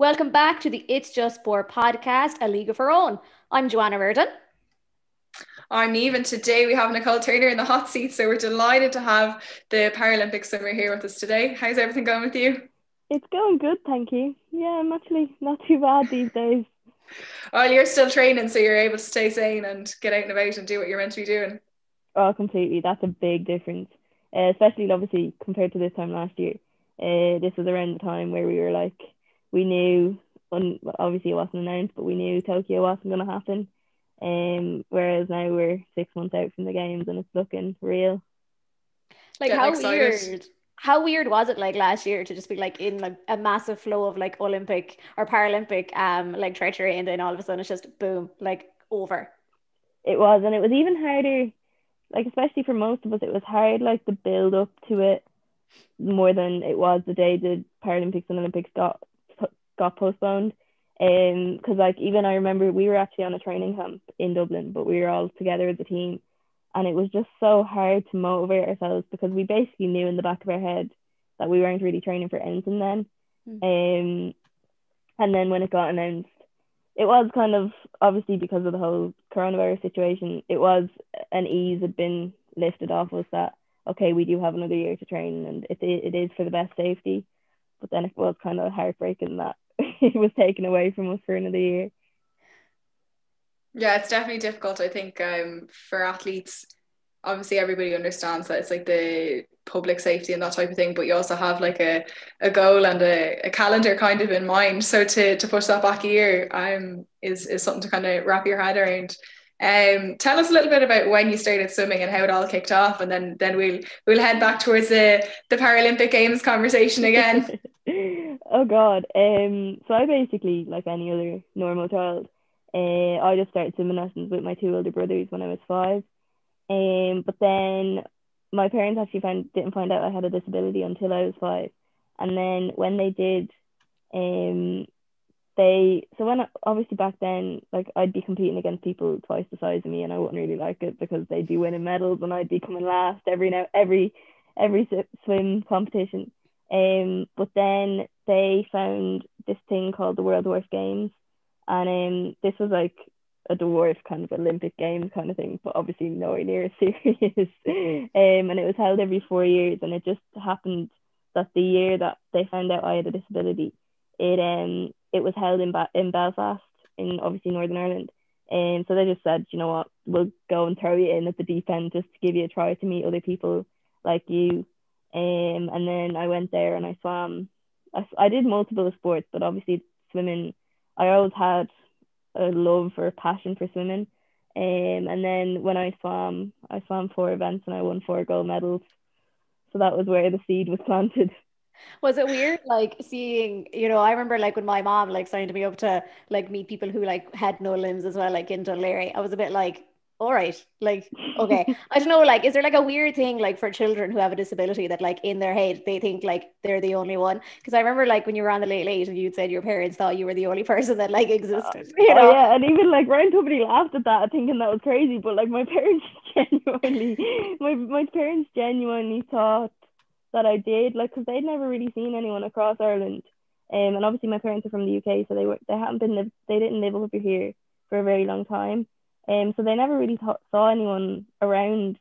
Welcome back to the It's Just Sport podcast, A League of Her Own. I'm Joanna Reardon. I'm Niamh, and today we have Nicole Turner in the hot seat, so we're delighted to have the Paralympic swimmer here with us today. How's everything going with you? It's going good, thank you. Yeah, I'm actually not too bad these days. Well, you're still training, so you're able to stay sane and get out and about and do what you're meant to be doing. Oh, completely. That's a big difference, especially obviously compared to this time last year. This was around the time where we were like, we knew, obviously it wasn't announced, but we knew Tokyo wasn't going to happen. Whereas now we're 6 months out from the games and it's looking real. Like how weird was it like last year to just be like in like a massive flow of like Olympic or Paralympic like treachery, and then all of a sudden it's just boom, like over. It was, and it was even harder, like especially for most of us, it was hard like the build up to it more than it was the day the Paralympics and Olympics got postponed. Because like even I remember we were actually on a training camp in Dublin, but we were all together as a team, and it was just so hard to motivate ourselves because we basically knew in the back of our head that we weren't really training for anything then. And then when it got announced, it was kind of, obviously because of the whole coronavirus situation, it was an ease had been lifted off us that, okay, we do have another year to train and it is for the best safety. But then it was kind of heartbreaking that it was taken away from us for another year. Yeah, it's definitely difficult. I think for athletes, obviously everybody understands that it's like the public safety and that type of thing, but you also have like a goal and a calendar kind of in mind. So to push that back a year is something to kind of wrap your head around. Tell us a little bit about when you started swimming and how it all kicked off, and then we'll head back towards the Paralympic Games conversation again. Oh God. So I basically, like any other normal child, I just started swimming lessons with my two older brothers when I was 5. But then my parents actually didn't find out I had a disability until I was 5. And then when they did, obviously back then, like I'd be competing against people twice the size of me, and I wouldn't really like it because they'd be winning medals and I'd be coming last every swim competition. But then they found this thing called the World Dwarf Games, and this was like a dwarf kind of Olympic Games kind of thing, but obviously nowhere near as serious. And it was held every 4 years, and it just happened that the year that they found out I had a disability, it was held in Belfast, in obviously Northern Ireland. And so they just said, you know what, we'll go and throw you in at the deep end just to give you a try to meet other people like you. And then I went there and I swam. I did multiple sports, but obviously swimming, I always had a love or a passion for swimming. And then when I swam 4 events and I won 4 gold medals. So that was where the seed was planted. Was it weird, like seeing, I remember like when my mom like signed me up to like meet people who like had no limbs as well, like in Dún Laoghaire, I was a bit like, all right, like, okay. I don't know, like, is there like a weird thing like for children who have a disability that like in their head they think like they're the only one? Because I remember like when you were on the Late Late and you'd said your parents thought you were the only person that like existed, you know? Yeah, and even like Ryan Tuberty laughed at that, thinking that was crazy, but like my parents genuinely thought that I did, like, because they'd never really seen anyone across Ireland. And obviously my parents are from the UK, so they didn't live over here for a very long time. So they never really saw anyone around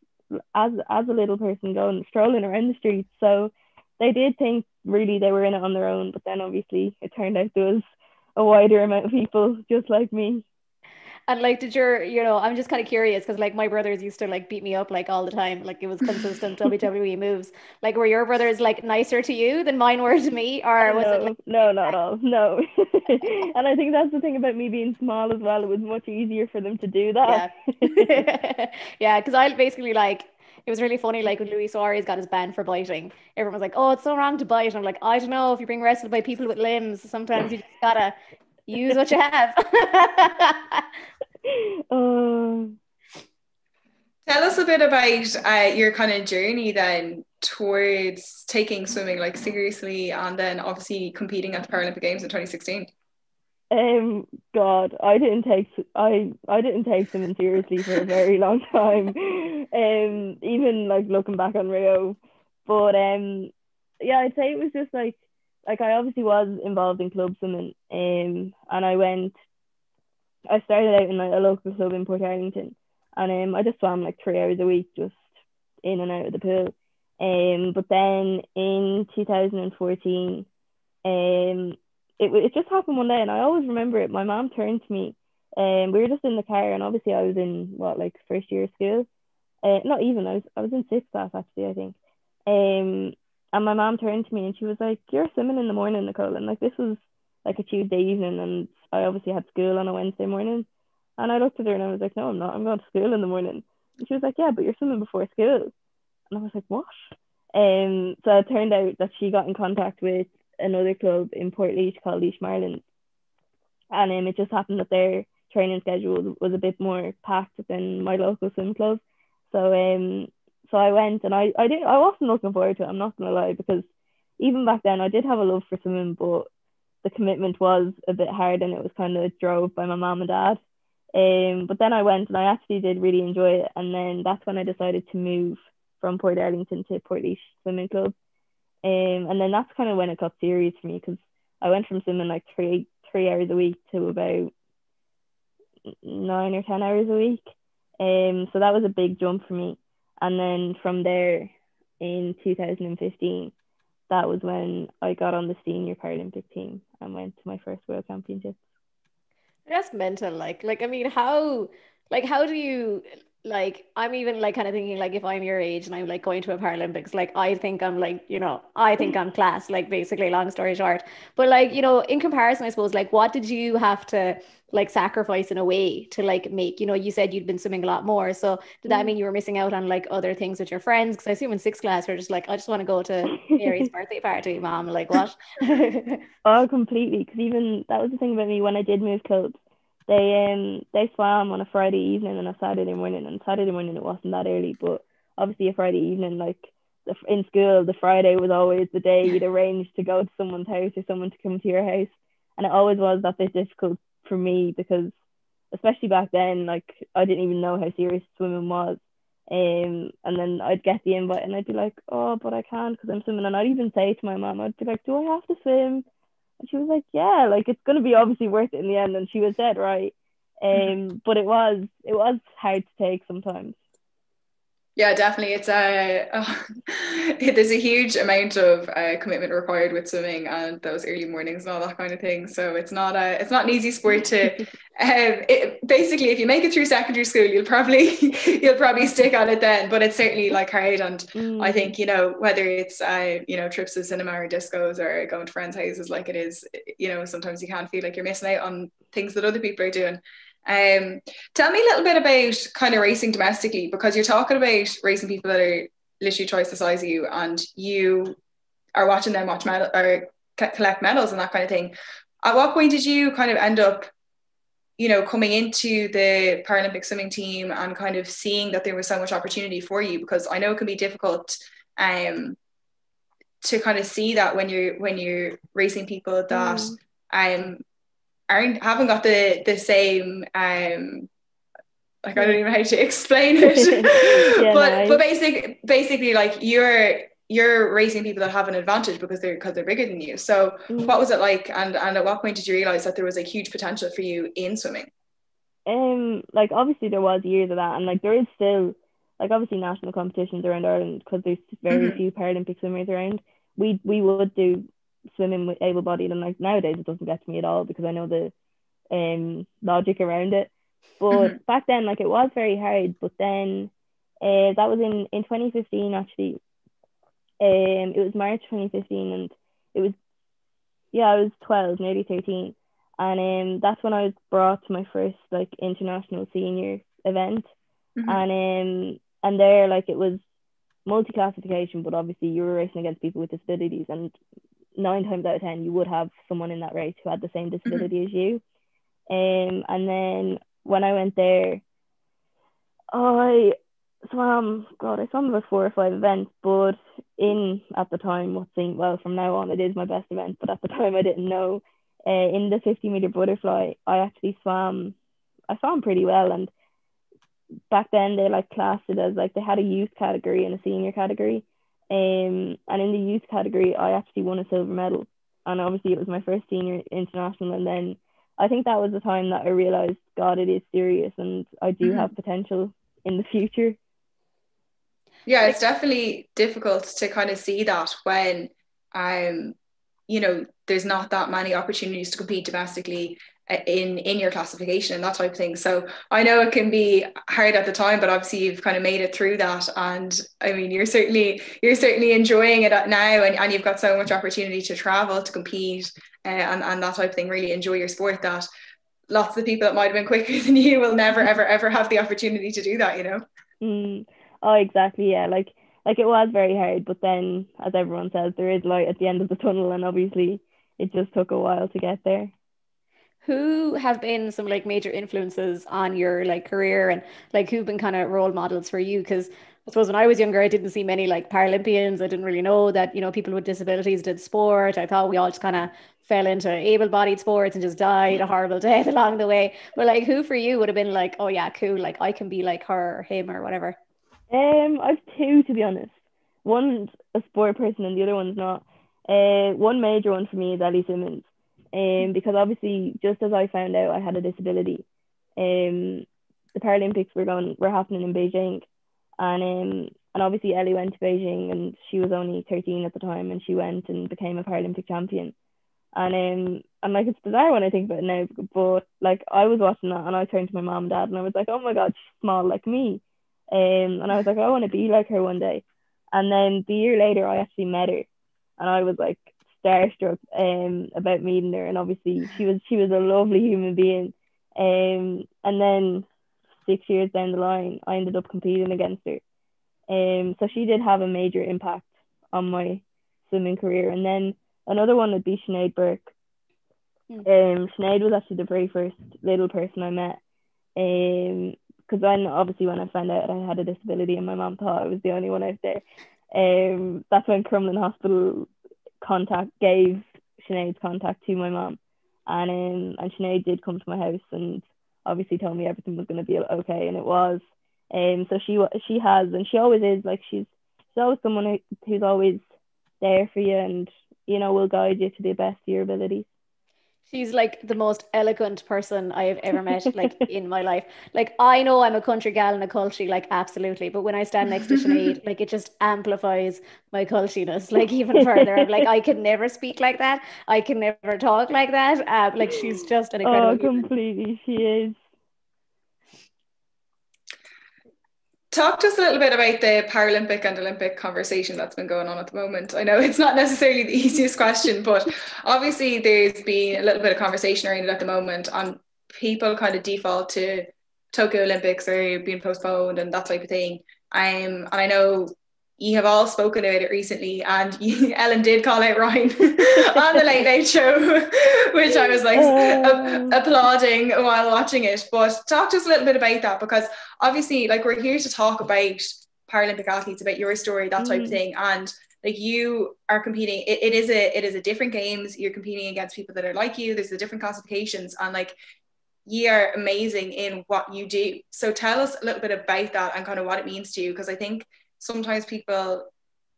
as a little person strolling around the streets. So they did think really they were in it on their own, but then obviously it turned out there was a wider amount of people just like me. And like, did I'm just kind of curious because like my brothers used to like beat me up like all the time. Like it was consistent WWE moves. Like were your brothers like nicer to you than mine were to me? Or was it like... No, not at all. No. And I think that's the thing about me being small as well. It was much easier for them to do that. Yeah. Yeah, because I basically like, it was really funny, like when Luis Suarez got his ban for biting, everyone was like, oh, it's so wrong to bite. And I'm like, I don't know, if you're being wrestled by people with limbs, sometimes you just gotta use what you have. Tell us a bit about your kind of journey then towards taking swimming like seriously, and then obviously competing at the Paralympic Games in 2016. God, I didn't take swimming seriously for a very long time. Even like looking back on Rio, but yeah, I'd say it was just like like I obviously was involved in club swimming, and I started out in a local club in Portarlington, and I just swam like 3 hours a week, just in and out of the pool. But then in 2014, it just happened one day, and I always remember it. My mom turned to me, and we were just in the car, and obviously I was in like first year of school. Not even, I was in sixth class actually, I think. And my mom turned to me and she was like, "You're swimming in the morning, Nicole." And like this was like a Tuesday evening, and I obviously had school on a Wednesday morning. And I looked at her and I was like, "No, I'm not. I'm going to school in the morning." And she was like, "Yeah, but you're swimming before school." And I was like, "What?" So it turned out that she got in contact with another club in Port called Laois Marlins, and it just happened that their training schedule was a bit more packed than my local swim club. So I went, and I wasn't looking forward to it, I'm not gonna lie, because even back then I did have a love for swimming, but the commitment was a bit hard, and it was kind of drove by my mom and dad. But then I went, and I actually did really enjoy it, and then that's when I decided to move from Portarlington to Portlaoise Swimming Club. And then that's kind of when it got serious for me, because I went from swimming like three hours a week to about 9 or 10 hours a week. So that was a big jump for me. And then from there, in 2015, that was when I got on the senior Paralympic team and went to my first World Championships. That's mental. Like I mean, how do you like? I'm even like kind of thinking like if I'm your age and I'm like going to a Paralympics, like I think I'm like I think I'm class. Like basically, long story short. But like in comparison, I suppose like what did you have to like sacrifice in a way to like make? You said you'd been swimming a lot more. So did that mean you were missing out on like other things with your friends? Because I assume in sixth class you're just like, I just want to go to Mary's birthday party, mom. Like what? Oh, completely. Because even that was the thing about me when I did move clubs. They swam on a Friday evening and a Saturday morning. And Saturday morning it wasn't that early, but obviously a Friday evening, like in school, the Friday was always the day you'd arrange to go to someone's house or someone to come to your house, and it always was that bit difficult for me because, especially back then, like I didn't even know how serious swimming was. And then I'd get the invite and I'd be like, "Oh, but I can't because I'm swimming." And I'd even say to my mom, I'd be like, "Do I have to swim?" And she was like, "Yeah, like it's gonna be obviously worth it in the end." And she was dead right. But it was hard to take sometimes. Yeah, definitely. It's there's a huge amount of commitment required with swimming and those early mornings and all that kind of thing. So it's not an easy sport to. Basically, if you make it through secondary school, you'll probably stick on it then. But it's certainly like hard, and I think whether it's trips to cinema or discos or going to friends' houses, like it is, sometimes you can feel like you're missing out on things that other people are doing. Tell me a little bit about kind of racing domestically, because you're talking about racing people that are literally twice the size of you, and you are watching them collect medals and that kind of thing. At what point did you kind of end up, coming into the Paralympic swimming team and kind of seeing that there was so much opportunity for you? Because I know it can be difficult to kind of see that when you're racing people that haven't got the same like I don't even know how to explain it. Yeah, but basically like you're racing people that have an advantage because they're bigger than you. So what was it like, and at what point did you realize that there was a huge potential for you in swimming? Like obviously there was years of that, and like there is still like obviously national competitions around Ireland because there's very few Paralympic swimmers around. We would do swimming with able-bodied, and like nowadays it doesn't get to me at all because I know the logic around it. But back then, like it was very hard. But then that was in 2015 actually. It was March 2015, and I was 12, nearly 13, and that's when I was brought to my first like international senior event, and there like it was multi-classification, but obviously you were racing against people with disabilities, and 9 times out of 10 you would have someone in that race who had the same disability as you. And then when I went there, I swam about 4 or 5 events, but at the time what seemed, well, from now on it is my best event, but at the time I didn't know. In the 50-meter butterfly I actually swam pretty well, and back then they like classed it as like they had a youth category and a senior category, and in the youth category I actually won a silver medal. and obviously it was my first senior international, and then I think that was the time that I realized, God, it is serious, and I do have potential in the future. Yeah, it's definitely difficult to kind of see that when you know, there's not that many opportunities to compete domestically in your classification and that type of thing. So I know it can be hard at the time, but obviously you've kind of made it through that, and I mean you're certainly enjoying it now, and you've got so much opportunity to travel, to compete, and that type of thing. Really enjoy your sport that lots of people that might have been quicker than you will never ever have the opportunity to do that, you know. Oh, exactly, yeah. Like it was very hard, but then, as everyone says, there is light at the end of the tunnel, and obviously it just took a while to get there. Who have been some like major influences on your like career, and like who've been kind of role models for you? Because I suppose when I was younger, I didn't see many like Paralympians. I didn't really know that, you know, people with disabilities did sport. I thought we all just kind of fell into able-bodied sports and just died a horrible death along the way. But like, who for you would have been like, oh yeah, cool, like I can be like her or him or whatever? I've two, to be honest. One's a sport person and the other one's not. One major one for me is Ellie Simmons. Because obviously, just as I found out I had a disability, the Paralympics were happening in Beijing, and obviously Ellie went to Beijing, and she was only 13 at the time, and she went and became a Paralympic champion. And like, it's bizarre when I think about it now, but like I was watching that and I turned to my mom and dad and I was like, oh my God, she's small like me. And I was like, I want to be like her one day. And then the year later, I actually met her, and I was like starstruck about meeting her. And obviously, she was a lovely human being. And then 6 years down the line, I ended up competing against her. So she did have a major impact on my swimming career. And then another one would be Sinead Burke. Sinead was actually the very first little person I met. Because then obviously when I found out I had a disability and my mom thought I was the only one out there, that's when Crumlin Hospital gave Sinead's contact to my mom, and Sinead did come to my house and obviously told me everything was going to be okay, and it was. So she has, and she always is, like she's always someone who's always there for you, and you know, will guide you to the best of your abilities. She's like the most eloquent person I have ever met, like in my life. Like I know I'm a country gal and a culture, like absolutely. But when I stand next to Sinead, like it just amplifies my cultiness, like even further. I'm like, I can never speak like that. I can never talk like that. Like she's just an incredible human. Completely, she is. Talk to us a little bit about the Paralympic and Olympic conversation that's been going on at the moment. I know it's not necessarily the easiest question, but obviously there's been a little bit of conversation around it at the moment, and people kind of default to Tokyo Olympics are being postponed and that type of thing. And I know you have all spoken about it recently, and Ellen did call out Ryan on the Late Late Show, which I was like applauding while watching it. But talk to us a little bit about that, because obviously, like, we're here to talk about Paralympic athletes, about your story, that type of thing, and like you are competing. It is a different games. You're competing against people that are like you. There's the different classifications, and like you are amazing in what you do. So tell us a little bit about that and kind of what it means to you, because I think sometimes people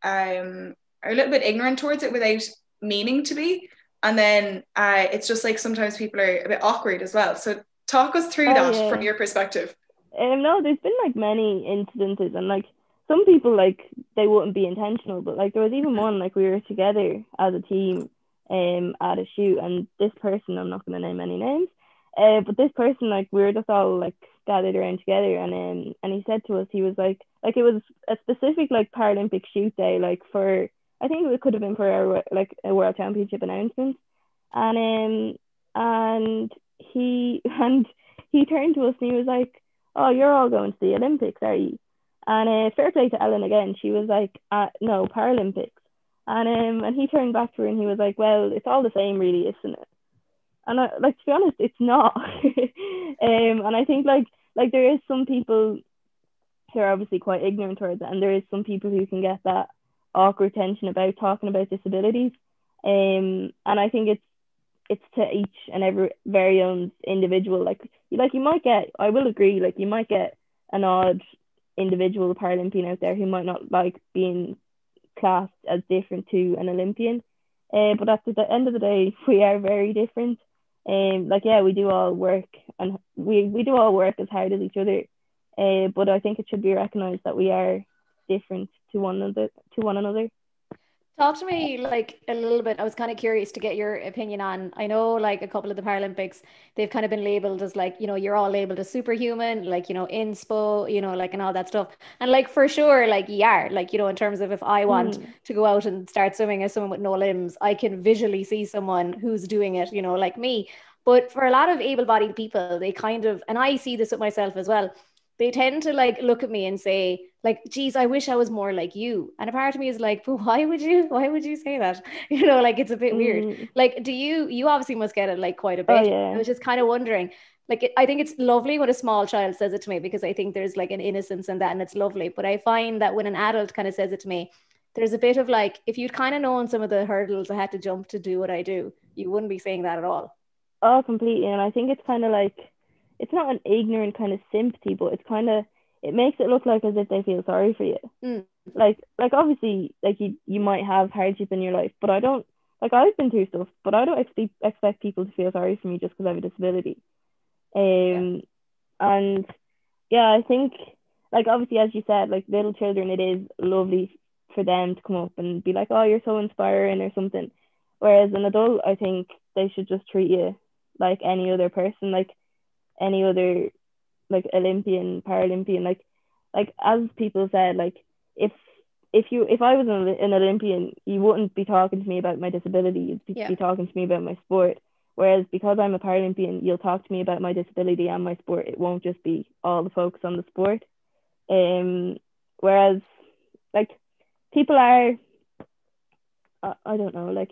are a little bit ignorant towards it without meaning to be. And then it's just like sometimes people are a bit awkward as well. So talk us through that from your perspective. No, there's been like many incidences, and like some people, like they wouldn't be intentional, but like there was even one, like we were together as a team at a shoot, and this person, I'm not going to name any names, but this person, like we were just all like gathered around together, and he said to us, he was like it was a specific like Paralympic shoot day, like for, I think it could have been for our, like a World Championship announcement, and he turned to us and he was like, oh, you're all going to the Olympics, are you? And fair play to Ellen again, she was like, no, Paralympics. And he turned back to her and he was like, well, it's all the same really, isn't it? And like, to be honest, it's not. And I think like there is some people who are obviously quite ignorant towards it, and there is some people who can get that awkward tension about talking about disabilities. And I think it's to each and every very own individual. Like you might get, I will agree, like you might get an odd individual Paralympian out there who might not like being classed as different to an Olympian. But at the end of the day, we are very different. Like, yeah, we do all work, and we do all work as hard as each other. But I think it should be recognized that we are different to one another. Talk to me like a little bit. I was kind of curious to get your opinion on. I know like a couple of the Paralympics, they've kind of been labeled as like, you're all labeled as superhuman, like, inspo, like and all that stuff. And like for sure, like you are, like, in terms of if I want to go out and start swimming as someone with no limbs, I can visually see someone who's doing it, like me. But for a lot of able-bodied people, they kind of, and I see this with myself as well, they tend to like look at me and say like, geez, I wish I was more like you. And a part of me is like, but why would you say that? Like it's a bit weird. Like, you obviously must get it like quite a bit. Oh, yeah. I was just kind of wondering, like, I think it's lovely when a small child says it to me, because I think there's like an innocence in that and it's lovely. But I find that when an adult kind of says it to me, there's a bit of like, if you'd kind of known some of the hurdles I had to jump to do what I do, you wouldn't be saying that at all. Oh, completely. And I think it's kind of like, it's not an ignorant kind of sympathy, but it's kind of, it makes it look like as if they feel sorry for you. Like obviously, like you might have hardship in your life, but I don't, like I've been through stuff, but I don't expect people to feel sorry for me just because I have a disability. And yeah, I think, like obviously, as you said, like little children, it is lovely for them to come up and be like, oh, you're so inspiring or something. Whereas an adult, I think they should just treat you like any other person, like any other like Olympian, Paralympian, like as people said, like if I was an Olympian, you wouldn't be talking to me about my disability, you'd be talking to me about my sport. Whereas because I'm a Paralympian, you'll talk to me about my disability and my sport. It won't just be all the focus on the sport. Whereas like people are, I don't know, like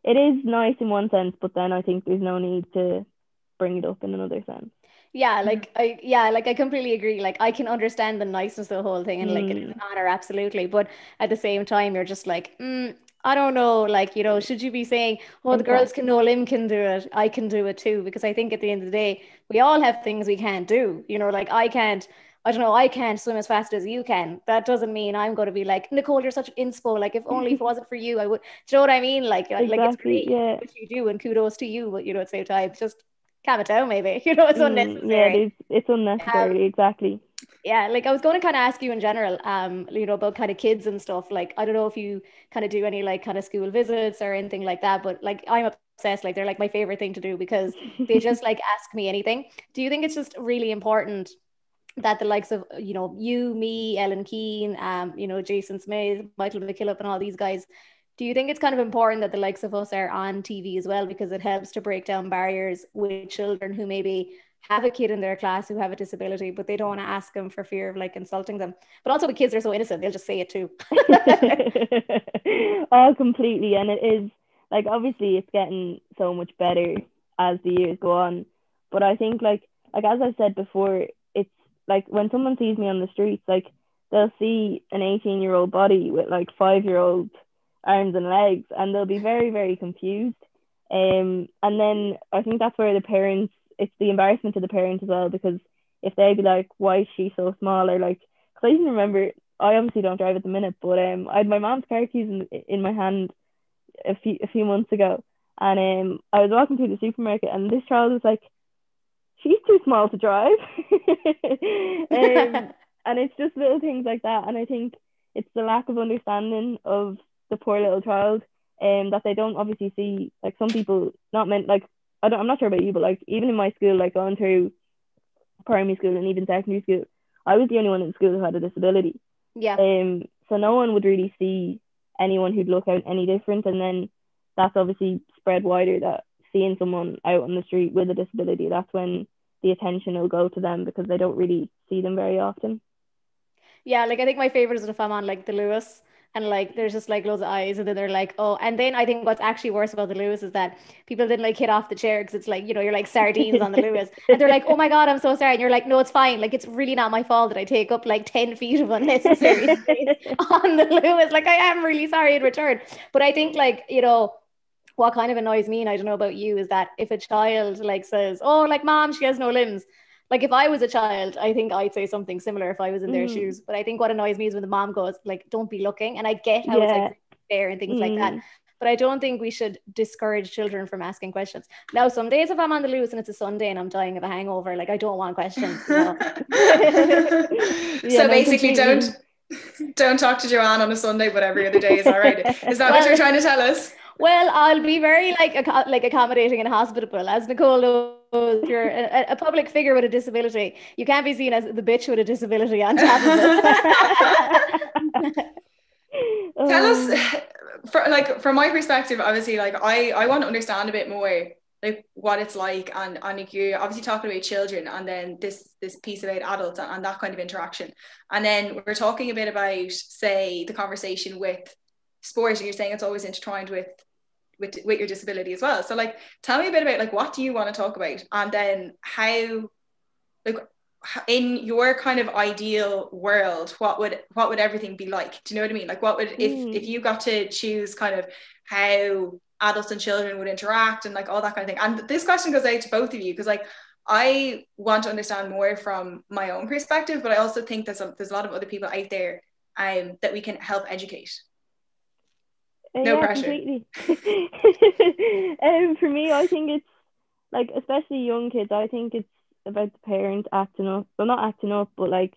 it is nice in one sense, but then I think there's no need to bring it up in another sense. Yeah, like I completely agree. Like I can understand the niceness of the whole thing, and like it is an honor, absolutely. But at the same time, you're just like, I don't know, like, should you be saying, oh, the girls can no limb can do it, I can do it too? Because I think at the end of the day, we all have things we can't do. Like I don't know, I can't swim as fast as you can. That doesn't mean I'm going to be like, Nicole, you're such an inspo. Like if only if it wasn't for you, I would. Do you know what I mean? Like it's great what you do, and kudos to you. But at the same time, just calm it down, maybe. It's unnecessary. Yeah, it's unnecessary, exactly. Yeah, like I was going to kind of ask you in general, about kind of kids and stuff. Like I don't know if you kind of do any like kind of school visits or anything like that, but like I'm obsessed. Like they're like my favorite thing to do, because they just like ask me anything. Do you think it's just really important that the likes of you, me, Ellen Keane, Jason Smith, Michael McKillop, and all these guys, do you think it's kind of important that the likes of us are on TV as well, because it helps to break down barriers with children who maybe have a kid in their class who have a disability, but they don't want to ask them for fear of like insulting them? But also, the kids are so innocent, they'll just say it too. Oh, completely. And it is like, obviously it's getting so much better as the years go on, but I think like as I said before, it's like when someone sees me on the streets, like they'll see an 18-year-old body with like 5-year-old arms and legs, and they'll be very, very confused. And then I think that's where the parents, it's the embarrassment to the parents as well, because if they be like, why is she so small? Or like, because I even remember, I obviously don't drive at the minute, but I had my mom's car keys in my hand a few months ago, and I was walking through the supermarket, and this child was like, she's too small to drive. And it's just little things like that, and I think it's the lack of understanding of the poor little child, that they don't obviously see. Like some people, not meant like, I'm not sure about you, but like even in my school, like going through primary school and even secondary school, I was the only one in school who had a disability. Yeah. So no one would really see anyone who'd look out any different, and then that's obviously spread wider, that seeing someone out on the street with a disability, that's when the attention will go to them, because they don't really see them very often. Yeah, like I think my favorite is if I'm on like the Laois, and like there's just like loads of eyes, and then they're like, oh, and then I think what's actually worse about the Laois is that people didn't like hit off the chair, because it's like, you're like sardines on the Laois, and they're like, oh my God, I'm so sorry, and you're like, no, it's fine, like it's really not my fault that I take up like 10 feet of unnecessary space on the Laois, like I am really sorry in return. But I think like, what kind of annoys me, and I don't know about you, is that if a child like says, oh, like mom, she has no limbs, like if I was a child, I think I'd say something similar if I was in their shoes. But I think what annoys me is when the mom goes like, don't be looking. And I get how it's like fair and things like that. but I don't think we should discourage children from asking questions. Now, some days if I'm on the loose and it's a Sunday and I'm dying of a hangover, like I don't want questions, you know. So basically don't talk to Joanne on a Sunday, but every other day is all right. Is that what you're trying to tell us? Well, I'll be very like accommodating and hospitable. As Nicole knows, if you're a public figure with a disability, you can't be seen as the bitch with a disability on top of it. Tell us, from my perspective, obviously, like I want to understand a bit more like what it's like, and like you're obviously talking about children, and then this piece about adults and that kind of interaction, and then we're talking a bit about, say, the conversation with sport, and you're saying it's always intertwined with your disability as well. So like, tell me a bit about like what do you want to talk about, and then how, like, in your kind of ideal world, what would everything be like? Do you know what I mean? Like, what would if you got to choose kind of how adults and children would interact and like all that kind of thing? And this question goes out to both of you, because like I want to understand more from my own perspective, but I also think there's a lot of other people out there that we can help educate. No pressure. Completely. For me, I think it's like, especially young kids, I think it's about the parent acting up. Well, not acting up, but like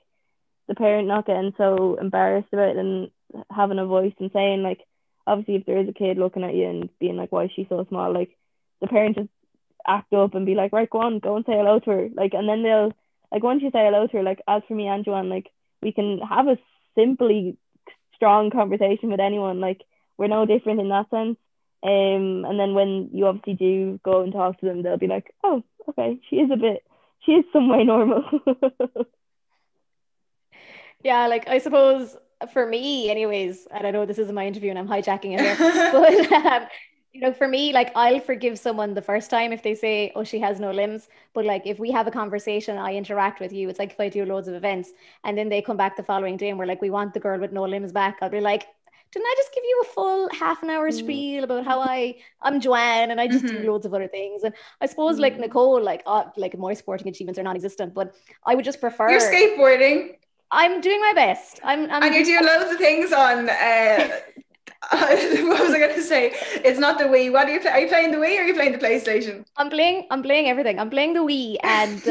the parent not getting so embarrassed about it and having a voice and saying, like, obviously if there is a kid looking at you and being like, why is she so small? Like, the parent just act up and be like, right, go and say hello to her. Like, and then they'll, like, once you say hello to her, like, as for me and Joanne, like, we can have a simply strong conversation with anyone. Like, we're no different in that sense. And then when you obviously do go and talk to them, they'll be like, oh, okay, she is some way normal. Yeah, like I suppose for me anyways, and I know this isn't my interview and I'm hijacking it here, but you know, for me, like I'll forgive someone the first time if they say, oh, she has no limbs. But like if we have a conversation, I interact with you, it's like if I do loads of events and then they come back the following day and we're like, we want the girl with no limbs back, I'll be like, didn't I just give you a full half an hour spiel about how I'm Joanne and I just do loads of other things? And I suppose like Nicole, like my sporting achievements are non-existent, but I would just prefer. You're skateboarding. I'm doing my best. And you're doing loads of things on. What was I going to say? It's not the Wii. What are you playing? Are you playing the Wii or are you playing the PlayStation? I'm playing everything. I'm playing the Wii, and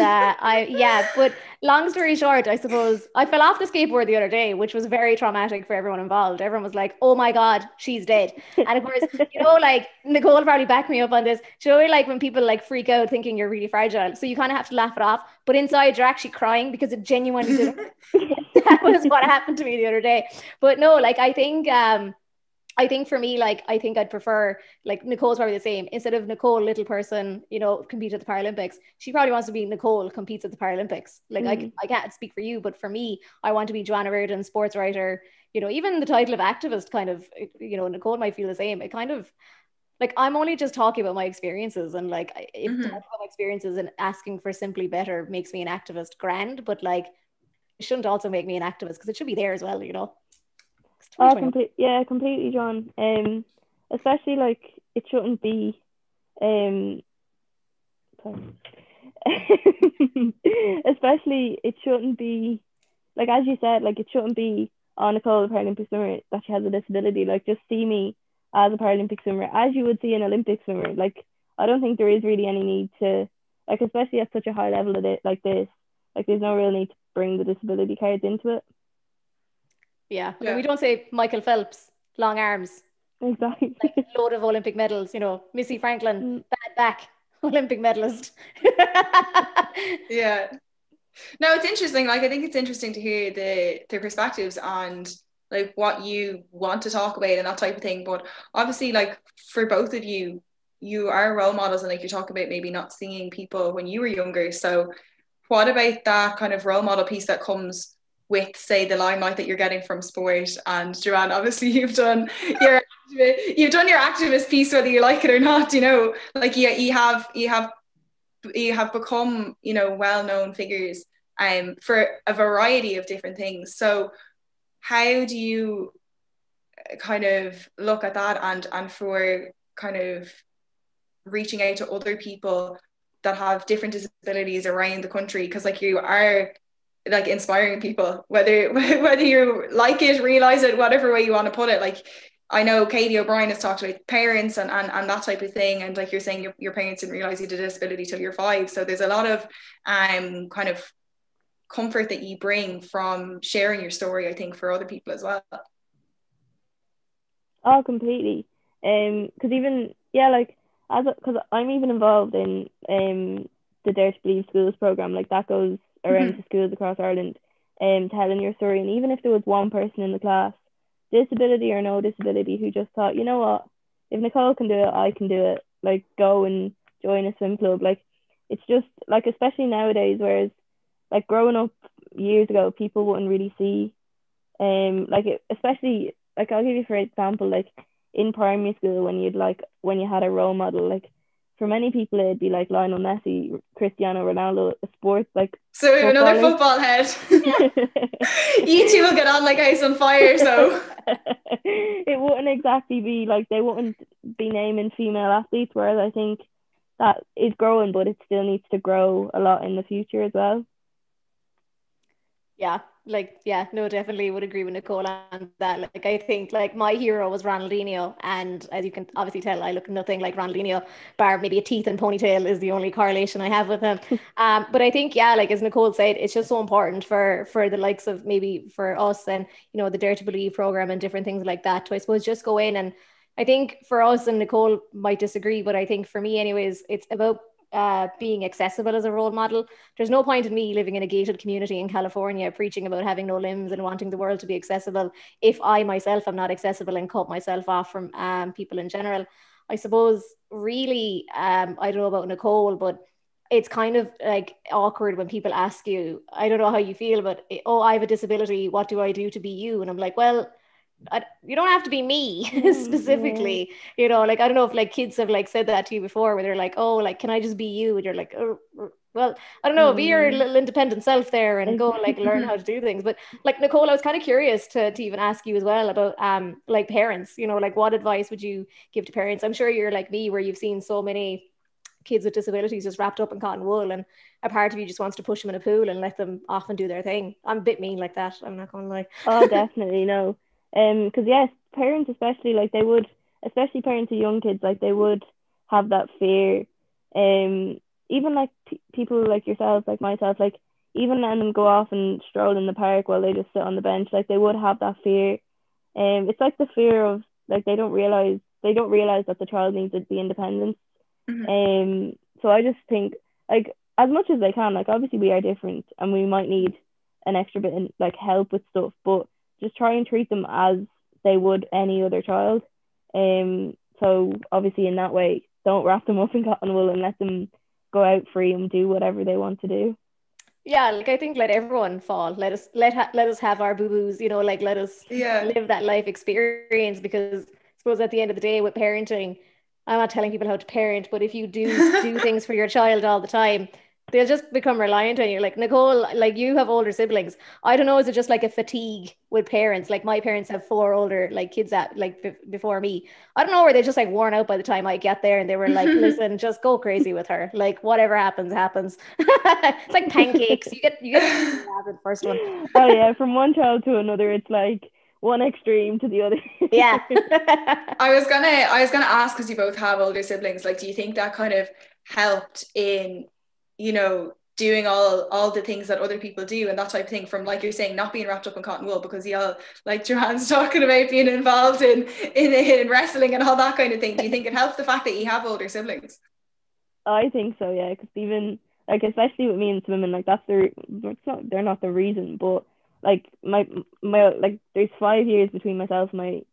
But long story short, I suppose I fell off the skateboard the other day, which was very traumatic for everyone involved. Everyone was like, "Oh my God, she's dead!" And of course, you know, like Nicole probably backed me up on this. You know, like when people like freak out thinking you're really fragile, so you kind of have to laugh it off, but inside you're actually crying because it genuinely didn't. That was what happened to me the other day. But no, like I think for me, like, I think I'd prefer, like, Nicole's probably the same. Instead of Nicole, little person, you know, compete at the Paralympics, she probably wants to be Nicole competes at the Paralympics. Like, I can't speak for you, but for me, I want to be Joanna Reardon, sports writer, you know, even the title of activist kind of, you know, Nicole might feel the same. It kind of, like, I'm only just talking about my experiences, and like, if talking about my experiences and asking for simply better makes me an activist, grand, but like, it shouldn't also make me an activist because it should be there as well, you know. Completely, John. Especially like it shouldn't be especially it shouldn't be like, as you said, like it shouldn't be, oh, Nicole, the Paralympic swimmer, that she has a disability. Like, just see me as a Paralympic swimmer as you would see an Olympic swimmer. Like, I don't think there is really any need to, like, especially at such a high level of it like this, like there's no real need to bring the disability cards into it. Yeah. We don't say Michael Phelps, long arms. Exactly. Like a load of Olympic medals, you know, Missy Franklin, bad back, Olympic medalist. Yeah. No, it's interesting. Like, I think it's interesting to hear the perspectives and like what you want to talk about and that type of thing. But obviously, like, for both of you, you are role models, and like you talk about maybe not seeing people when you were younger. So what about that kind of role model piece that comes with, say, the limelight that you're getting from sport? And Joanne, obviously you've done your activist piece, whether you like it or not, you know, like you have become, you know, well-known figures for a variety of different things. So how do you kind of look at that and for kind of reaching out to other people that have different disabilities around the country? Because like, you are like inspiring people, whether you like it, realize it, whatever way you want to put it. Like, I know Katie O'Brien has talked about parents and that type of thing. And like you're saying, your parents didn't realize you had a disability till you're 5. So there's a lot of kind of comfort that you bring from sharing your story, I think, for other people as well. Oh, completely. Because even, yeah, like, because I'm even involved in the Dare to Believe Schools program, like that goes around to schools across Ireland, telling your story. And even if there was one person in the class, disability or no disability, who just thought, you know what, if Nicole can do it, I can do it. Like, go and join a swim club. Like, it's just like, especially nowadays, whereas like growing up years ago, people wouldn't really see, especially like, I'll give you for example, like in primary school, when you had a role model, like for many people it'd be like Lionel Messi, Cristiano Ronaldo, a sports like so another football head. You two will get on like house on fire. So it wouldn't exactly be like, they wouldn't be naming female athletes, whereas I think that is growing, but it still needs to grow a lot in the future as well. Yeah, no, definitely would agree with Nicole on that. Like, I think like my hero was Ronaldinho, and as you can obviously tell, I look nothing like Ronaldinho, bar maybe a teeth and ponytail is the only correlation I have with him. But I think, yeah, like as Nicole said, it's just so important for the likes of maybe for us and, you know, the Dare to Believe program and different things like that to, I suppose, just go in. And I think for us, and Nicole might disagree, but I think for me anyways, it's about being accessible as a role model. There's no point in me living in a gated community in California preaching about having no limbs and wanting the world to be accessible if I myself am not accessible and cut myself off from people in general. I suppose really, I don't know about Nicole, but it's kind of like awkward when people ask you, I don't know how you feel, but oh, I have a disability, what do I do to be you? And I'm like, well, you don't have to be me specifically, you know, like I don't know if like kids have like said that to you before where they're like, oh, like can I just be you? And you're like, oh, well, I don't know, be your little independent self there and go like learn how to do things. But like Nicole, I was kind of curious to even ask you as well about like parents, you know, like what advice would you give to parents? I'm sure you're like me where you've seen so many kids with disabilities just wrapped up in cotton wool, and a part of you just wants to push them in a pool and let them off and do their thing. I'm a bit mean like that, I'm not gonna lie. Oh, definitely, no. Because yes, parents especially, like they would, especially parents of young kids, like they would have that fear. Even like people like yourselves, like myself, like even letting them go off and stroll in the park while they just sit on the bench, like they would have that fear. It's like the fear of like they don't realize that the child needs the independence. So I just think like as much as they can, like obviously we are different and we might need an extra bit of like help with stuff, but just try and treat them as they would any other child. So obviously in that way, don't wrap them up in cotton wool and let them go out free and do whatever they want to do. Yeah, like I think let everyone fall. Let us have our boo-boos, you know, like let us live that life experience, because I suppose at the end of the day with parenting, I'm not telling people how to parent, but if you do things for your child all the time, they'll just become reliant on you. Like Nicole, like you have older siblings. I don't know, is it just like a fatigue with parents? Like my parents have 4 older like kids that like before me. I don't know, where they just like worn out by the time I get there, and they were like, listen, just go crazy with her. Like whatever happens, happens. It's like pancakes. You get the first one. Oh yeah, from one child to another, it's like one extreme to the other. Yeah. I was gonna ask, because you both have older siblings, like do you think that kind of helped in, you know, doing all the things that other people do and that type of thing, from like you're saying, not being wrapped up in cotton wool, because y'all, like Joanne's talking about being involved in wrestling and all that kind of thing. Do you think it helps the fact that you have older siblings? I think so, yeah, because even like especially with me and swimming, like they're not the reason, but like my like there's 5 years between myself and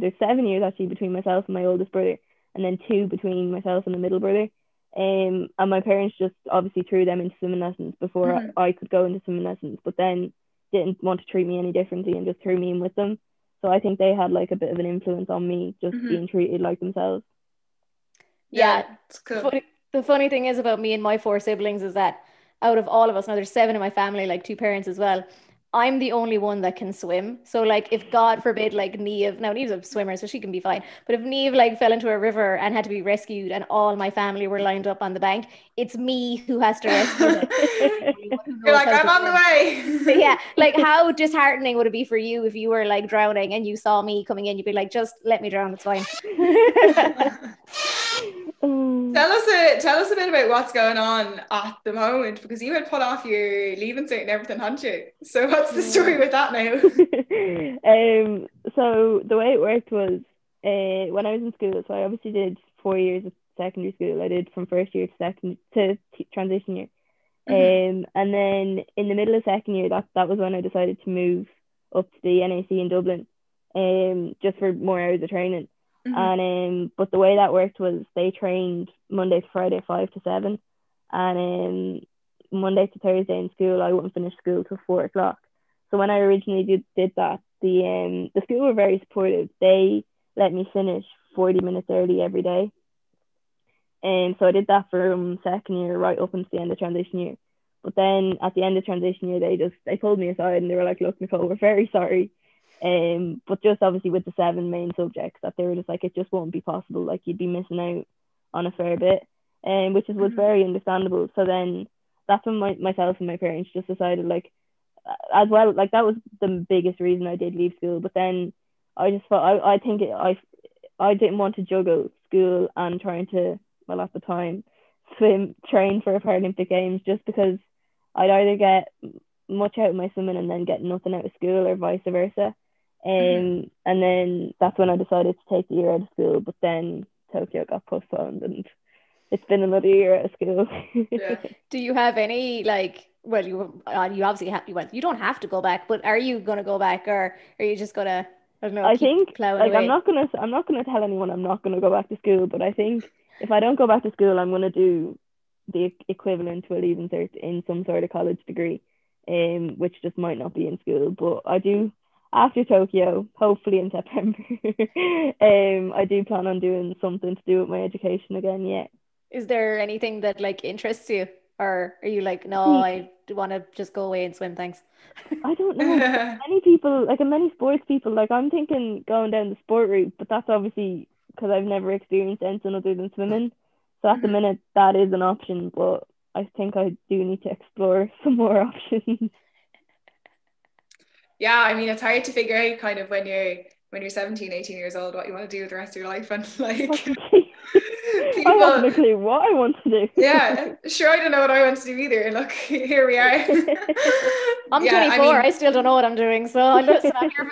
there's 7 years actually between myself and my oldest brother, and then 2 between myself and the middle brother. And my parents just obviously threw them into swimming lessons before I could go into swimming lessons, but then didn't want to treat me any differently and just threw me in with them. So I think they had like a bit of an influence on me just being treated like themselves. Yeah, it's cool. The funny thing is about me and my 4 siblings is that out of all of us, now there's 7 in my family, like 2 parents as well. I'm the only one that can swim. So like if God forbid like Niamh, now Niamh's a swimmer so she can be fine, but if Niamh like fell into a river and had to be rescued and all my family were lined up on the bank, it's me who has to rescue them. You're like, I'm on the way. Yeah, like how disheartening would it be for you if you were like drowning and you saw me coming in? You'd be like, just let me drown, it's fine. Tell us a bit about what's going on at the moment, because you had put off your leaving cert and everything, hadn't you? So what's the story with that now? So the way it worked was when I was in school, so I obviously did 4 years of secondary school. I did from first year to transition year. And then in the middle of second year, that was when I decided to move up to the NAC in Dublin, just for more hours of training. And but the way that worked was they trained Monday to Friday 5 to 7, and Monday to Thursday in school I wouldn't finish school till 4 o'clock. So when I originally did that, the school were very supportive. They let me finish 40 minutes early every day. And so I did that from second year right up until the end of transition year. But then at the end of transition year, they pulled me aside and they were like, look, Nicole, we're very sorry. But just obviously with the 7 main subjects, that they were just like, it just won't be possible. Like you'd be missing out on a fair bit, which was very understandable. So then that's when myself and my parents just decided, like, as well, like that was the biggest reason I did leave school. But then I just thought I didn't want to juggle school and trying to, well, at the time, train for Paralympic Games, just because I'd either get much out of my swimming and then get nothing out of school, or vice versa. And then that's when I decided to take the year out of school. But then Tokyo got postponed and it's been another year out of school. Yeah. Do you have any, like, well, you obviously have, well, you don't have to go back, but are you going to go back, or are you just going to, I don't know, I think, like, away? I'm not gonna tell anyone I'm not gonna go back to school, but I think if I don't go back to school, I'm gonna do the equivalent to a leaving cert in some sort of college degree, which just might not be in school. But I do, after Tokyo, hopefully in September, I do plan on doing something to do with my education again. Yeah. Is there anything that like interests you, or are you like, no, I want to just go away and swim, thanks? I don't know. Many people, like many sports people, like I'm thinking going down the sport route, but that's obviously because I've never experienced anything other than swimming. So at the minute, that is an option, but I think I do need to explore some more options. Yeah, I mean, it's hard to figure out kind of when you're 17, 18 years old what you want to do with the rest of your life, and like I haven't a clue what I want to do. Yeah, sure, I don't know what I want to do either, and look, here we are. I'm 24. I still don't know what I'm doing, so listen, I'm here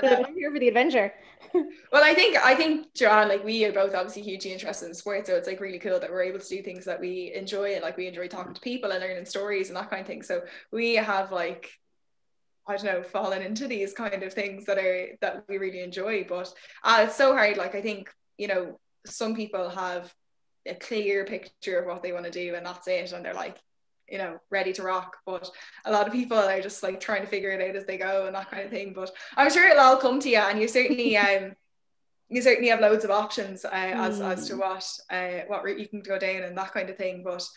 for the adventure. Well, I think Joanne, like, we are both obviously hugely interested in sport, so it's like really cool that we're able to do things that we enjoy, and like we enjoy talking to people and learning stories and that kind of thing. So we have, like, I don't know, fallen into these kind of things that we really enjoy. But it's so hard. Like, I think, you know, some people have a clear picture of what they want to do and that's it, and they're like, you know, ready to rock. But a lot of people are just like trying to figure it out as they go and that kind of thing. But I'm sure it'll all come to you, and you certainly have loads of options as to what route you can go down and that kind of thing. But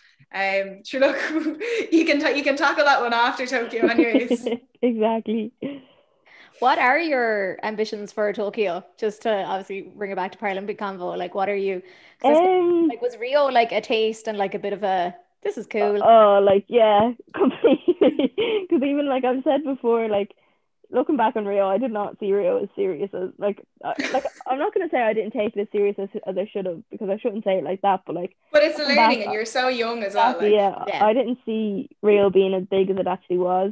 sure, look, you can tackle that one after Tokyo anyways. Exactly. What are your ambitions for Tokyo? Just to obviously bring it back to Paralympic convo, like what are you, like, was Rio like a taste and like a bit of a, this is cool? Oh, like, yeah, completely. Because even like I've said before, like, looking back on Rio, I did not see Rio as serious as like I'm not gonna say I didn't take it as serious as I should have, because I shouldn't say it like that, but like, but it's a learning and you're so young as well. Like, yeah, I didn't see Rio being as big as it actually was.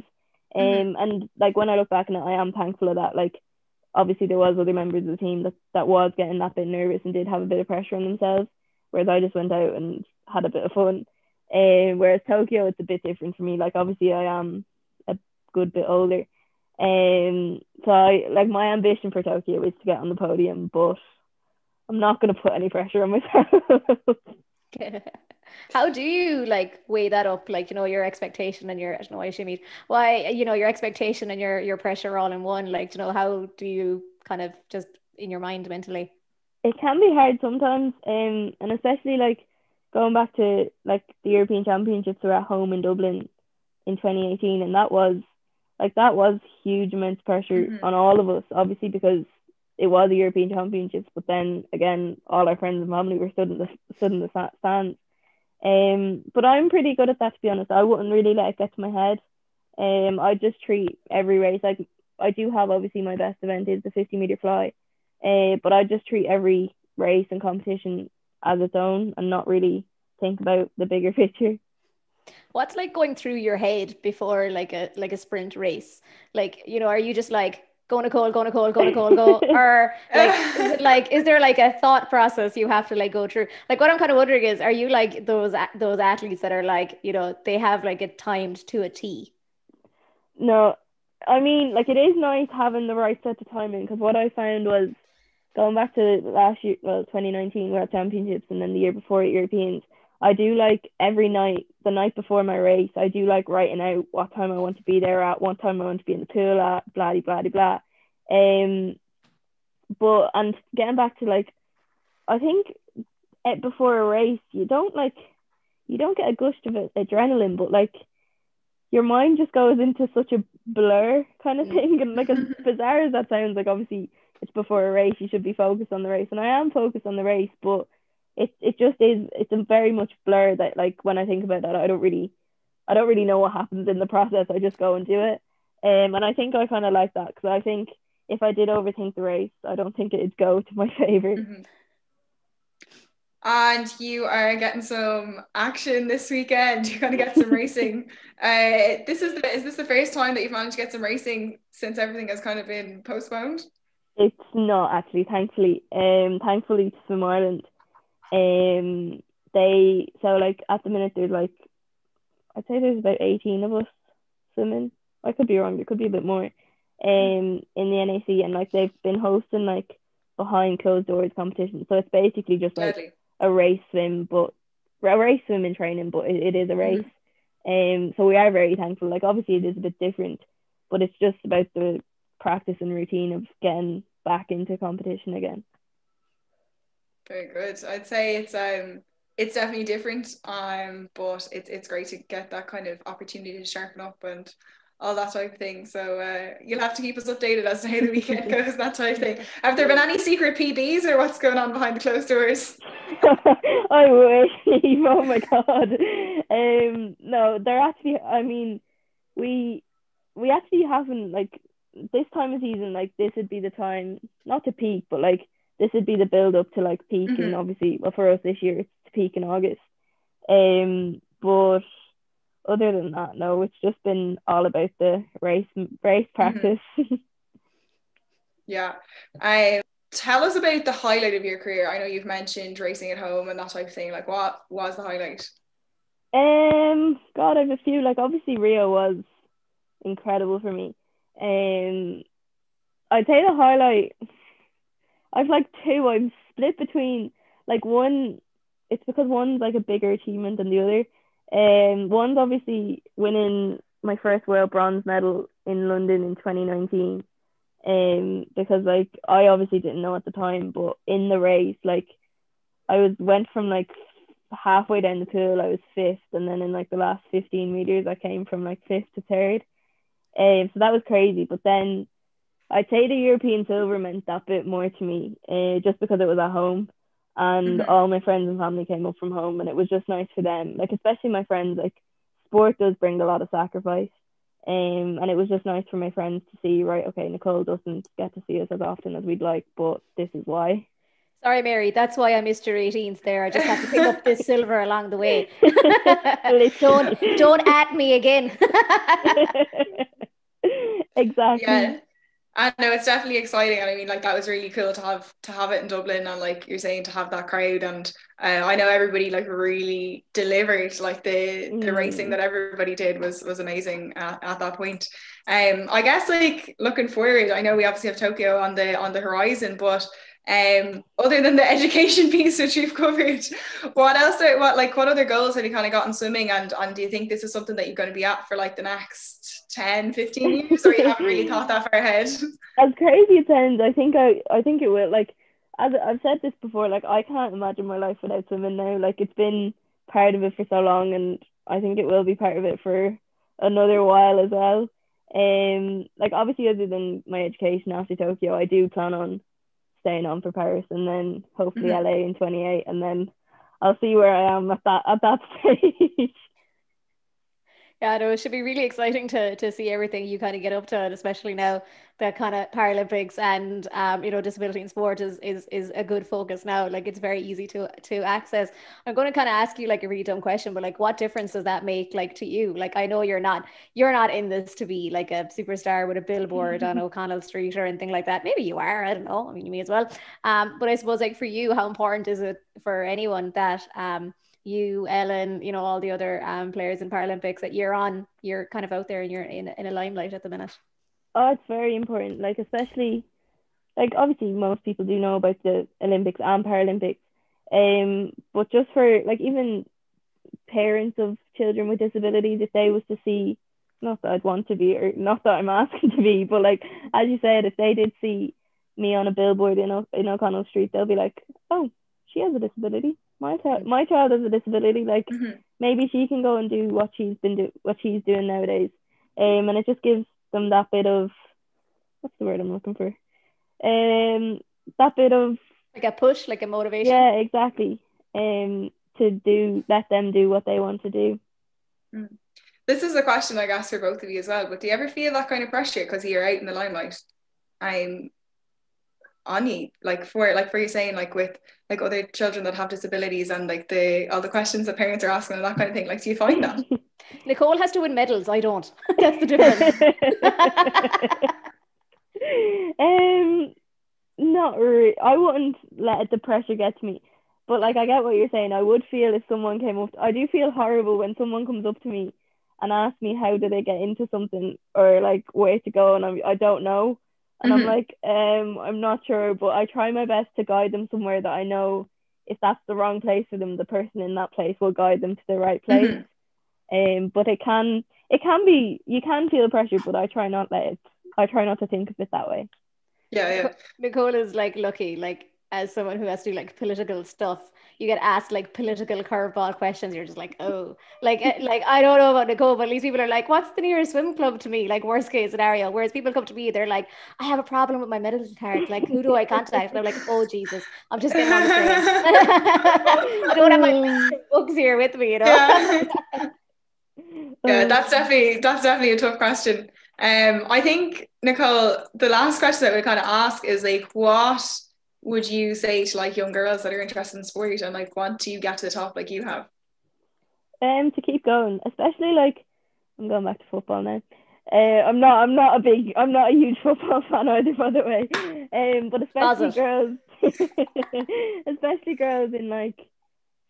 And like when I look back on it, I am thankful of that. Like, obviously there was other members of the team that was getting that bit nervous and did have a bit of pressure on themselves, whereas I just went out and had a bit of fun. Whereas Tokyo, it's a bit different for me. Like, obviously I am a good bit older. So like my ambition for Tokyo is to get on the podium, but I'm not going to put any pressure on myself. How do you like weigh that up? Like, you know, your expectation and your, I don't know why she means, why, you know, your expectation and your pressure all in one, like, you know, how do you kind of just in your mind mentally? It can be hard sometimes. And especially like going back to like the European Championships were at home in Dublin in 2018, and that was like that was huge immense pressure on all of us, obviously, because it was a European Championships, but then again, all our friends and family were stood in the stands. But I'm pretty good at that, to be honest. I wouldn't really let it get to my head. I just treat every race, like I do have, obviously my best event is the 50-meter fly, but I just treat every race and competition as its own and not really think about the bigger picture. What's like going through your head before like a sprint race? Like, you know, are you just like go Nicole, go Nicole, go Nicole, go, or like is there like a thought process you have to like go through? Like what I'm kind of wondering is, are you like those athletes that are like, you know, they have like it timed to a T? No, I mean, like it is nice having the right set of timing, because what I found was going back to last year, well, 2019 World Championships and then the year before at Europeans, I do like every night, the night before my race, I do like writing out what time I want to be there at, what time I want to be in the pool at, blah, blah, blah, blah. But, and getting back to like, I think before a race, you don't get a gush of adrenaline, but like your mind just goes into such a blur kind of thing. And like as bizarre as that sounds, like obviously it's before a race, you should be focused on the race. And I am focused on the race, but it just is, it's a very much blur that like when I think about that, I don't really know what happens in the process. I just go and do it. And I think I kind of like that, because I think if I did overthink the race, I don't think it'd go to my favour. And you are getting some action this weekend. You're going to get some racing. Is this the first time that you've managed to get some racing since everything has kind of been postponed? It's not actually, thankfully. Thankfully to Swim Ireland. So like at the minute there's like, I'd say there's about 18 of us swimming. I could be wrong, there could be a bit more. In the NAC, and like they've been hosting like behind closed doors competitions. So it's basically just like a race swim in training, but it is a race. So we are very thankful. Like obviously it is a bit different, but it's just about the practice and routine of getting back into competition again. Very good. I'd say it's definitely different, but it's great to get that kind of opportunity to sharpen up and all that type of thing. So you'll have to keep us updated as to how the weekend goes, that type of thing. Have there been any secret PBs or what's going on behind the closed doors? I wish. Oh my god. No, they're actually, I mean, we actually haven't, like, this time of season, like this would be the time not to peak, but like this would be the build up to like peak. And obviously, well, for us this year it's to peak in August. But other than that, no, it's just been all about the race practice. Yeah. Tell us about the highlight of your career. I know you've mentioned racing at home and that type of thing. Like, what was the highlight? God, I have a few. Like, obviously Rio was incredible for me. I'd say the highlight, I've like two. I'm split between like one. It's because one's like a bigger achievement than the other. One's obviously winning my first world bronze medal in London in 2019. Because like I obviously didn't know at the time, but in the race, like I went from like halfway down the pool, I was fifth, and then in like the last 15 meters, I came from like fifth to third. So that was crazy. But then I'd say the European silver meant that bit more to me, just because it was at home. And all my friends and family came up from home, and it was just nice for them. Like, especially my friends, like, sport does bring a lot of sacrifice. And it was just nice for my friends to see, right, okay, Nicole doesn't get to see us as often as we'd like, but this is why. Sorry, Mary, that's why I missed your 18th there. I just had to pick up this silver along the way. don't at me again. Exactly. Yeah. I know, it's definitely exciting, and I mean, like, that was really cool to have it in Dublin, and like you're saying, to have that crowd. And I know everybody like really delivered. Like the racing that everybody did was amazing at that point. I guess like looking forward, I know we obviously have Tokyo on the horizon, but other than the education piece which we've covered, what other goals have you kind of got in swimming, and do you think this is something that you're going to be at for like the next 10-15 years, or you haven't really thought that far ahead? As crazy it sounds, I think it will. Like, as I've said this before, like I can't imagine my life without swimming now. Like, it's been part of it for so long, and I think it will be part of it for another while as well. Like obviously other than my education after Tokyo, I do plan on staying on for Paris and then hopefully LA in 28, and then I'll see where I am at that stage. Yeah, no, it should be really exciting to see everything you kind of get up to, and especially now that kind of Paralympics and disability in sport is a good focus now. Like it's very easy to access. I'm going to kind of ask you like a really dumb question, but like what difference does that make like to you? Like I know you're not in this to be like a superstar with a billboard on O'Connell Street or anything like that. Maybe you are, I don't know. I mean, you may as well. But I suppose like for you, how important is it for anyone that you, Ellen, all the other players in Paralympics that you're kind of out there and you're in a limelight at the minute? Oh, it's very important. Like especially, like obviously most people do know about the Olympics and Paralympics, but just for like even parents of children with disabilities, if they was to see, not that I'd want to be, or not that I'm asking to be, but like as you said, if they did see me on a billboard in O'Connell Street, they'll be like, oh, she has a disability. My child has a disability. Like maybe she can go and do what she's doing nowadays. And it just gives them that bit of, what's the word I'm looking for? That bit of like a push, like a motivation. Yeah, exactly. Let them do what they want to do. This is a question I asked for both of you as well, but do you ever feel that kind of pressure because you're out in the limelight? On you, like for you saying, like with like other children that have disabilities and like all the questions that parents are asking and that kind of thing, like do you find that? Nicole has to win medals, I don't. That's the difference. Not really. I wouldn't let the pressure get to me, but like I get what you're saying. I would feel if someone came up I do feel horrible when someone comes up to me and asks me how do they get into something or like where to go, and I don't know. And I'm like, I'm not sure, but I try my best to guide them somewhere that I know if that's the wrong place for them, the person in that place will guide them to the right place. But it can be, you can feel pressure, but I try not to think of it that way. Yeah. Nicole is like lucky, like as someone who has to do like political stuff, you get asked like political curveball questions, you're just like, oh, like I don't know about Nicole, but at least people are like, what's the nearest swim club to me, like worst case scenario, whereas people come to me, they're like, I have a problem with my medical card, like who do I contact? And I'm like, oh Jesus, I'm just getting on the train. I don't have my books here with me, Yeah, that's definitely a tough question. I think, Nicole, the last question that we kind of ask is like, what would you say to like young girls that are interested in sport and like want to get to the top like you have? To keep going, especially like I'm going back to football now. I'm not a huge football fan either, by the way. But especially girls in like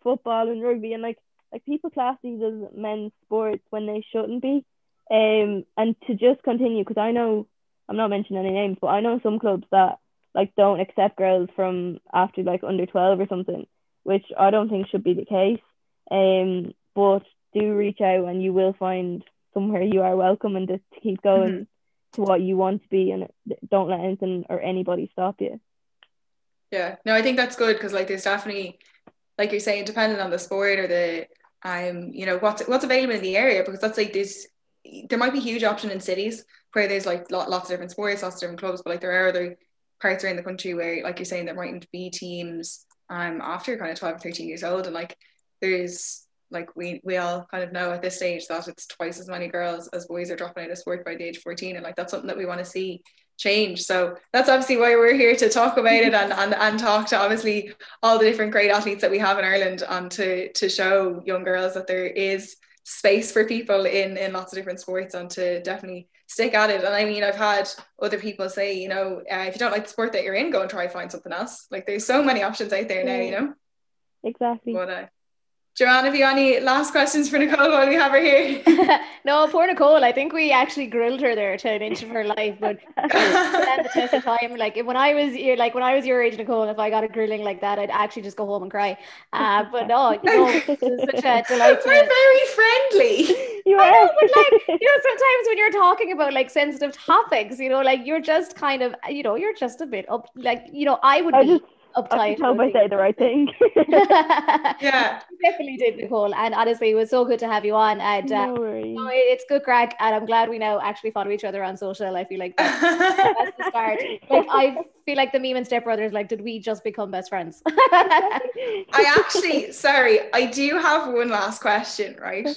football and rugby, and like people class these as men's sports when they shouldn't be. And to just continue, because I know, I'm not mentioning any names, but I know some clubs that like don't accept girls from after like under 12 or something, which I don't think should be the case. But do reach out and you will find somewhere you are welcome, and just to keep going to what you want to be, and don't let anything or anybody stop you. Yeah, no, I think that's good, because like there's definitely, like you're saying, depending on the sport or the what's available in the area, because that's like there might be huge option in cities where there's like lots of different sports, lots of different clubs, but like there are other parts around the country where, like you're saying, there mightn't be teams after kind of 12 or 13 years old, and like there's like we all kind of know at this stage that it's twice as many girls as boys are dropping out of sport by the age of 14, and like that's something that we want to see change. So that's obviously why we're here to talk about it and talk to obviously all the different great athletes that we have in Ireland, and to show young girls that there is space for people in lots of different sports, and to definitely stick at it. And I mean, I've had other people say, if you don't like the sport that you're in, go and try find something else. Like there's so many options out there now, Exactly. But Joanne, have you any last questions for Nicole while we have her here? No, poor Nicole. I think we actually grilled her there to an inch of her life. But at the test of time, like when I was your age, Nicole, if I got a grilling like that, I'd actually just go home and cry. But no, it's such a delight. We're very friendly. You are. I know, but like sometimes when you're talking about like sensitive topics, like you're just kind of, you're just a bit up. Like I would be uptight. just hope I say the right thing. Yeah. You definitely did, Nicole. And honestly, it was so good to have you on. And No worries. no, it's good crack. And I'm glad we now actually follow each other on social. I feel like that's the start. Like, I feel like the meme and Step Brothers, like, did we just become best friends? I actually, sorry, I do have one last question, right?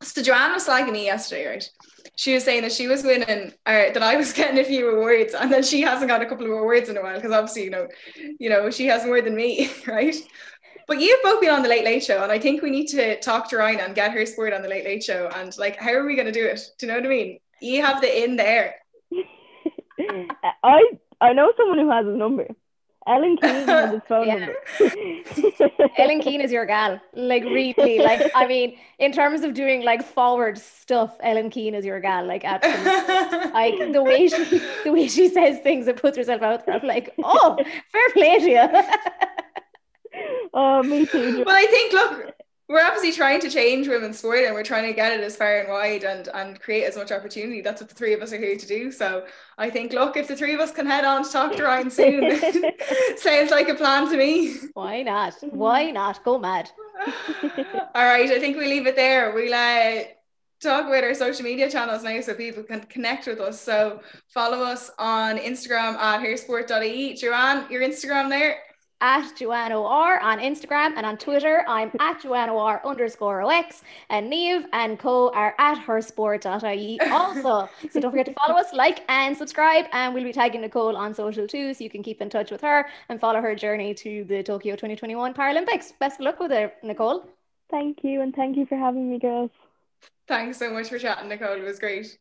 So Joanne was slagging me yesterday, right? She was saying that she was winning, or that I was getting a few awards, and then she hasn't got a couple of awards in a while because obviously, you know, she has more than me, right? But you've both been on the Late Late Show, and I think we need to talk to Ryan and get her sport on the Late Late Show. And like, how are we going to do it? Do you know what I mean? You have the in there. I know someone who has his number. Ellen Keane has his phone number. Ellen Keane is your gal. Like, really. Like, I mean, in terms of doing like forward stuff, Ellen Keane is your gal. Like, absolutely. Like, the way she says things and puts herself out there, I'm like, oh, fair play to you. Oh, me too. Well, I think, look, we're obviously trying to change women's sport, and we're trying to get it as far and wide and create as much opportunity. That's what the three of us are here to do. So I think, look, if the three of us can head on to talk to Ryan soon, sounds like a plan to me. Why not? Why not? Go mad. All right, I think we'll leave it there. We'll talk about our social media channels now so people can connect with us. So follow us on Instagram at hersport.ie. Joanne, your Instagram there? At Joanne OR on Instagram, and on Twitter I'm at JoanneOR_OX, and Niamh and Co are at hersport.ie also. So don't forget to follow us, like and subscribe, and we'll be tagging Nicole on social too, so you can keep in touch with her and follow her journey to the Tokyo 2021 Paralympics. Best of luck with it, Nicole. Thank you, and thank you for having me, girls. Thanks so much for chatting, Nicole. It was great.